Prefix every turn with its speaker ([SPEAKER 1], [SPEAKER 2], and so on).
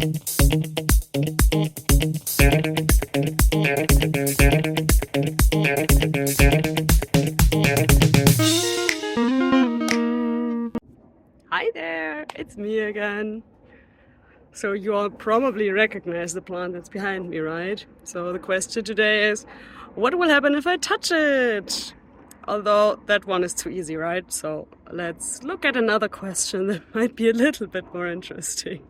[SPEAKER 1] Hi there, it's me again. So you all probably recognize the plant that's behind me, right? So the question today is, what will happen if I touch it? Although that one is too easy, right? So let's look at another question that might be a little bit more interesting.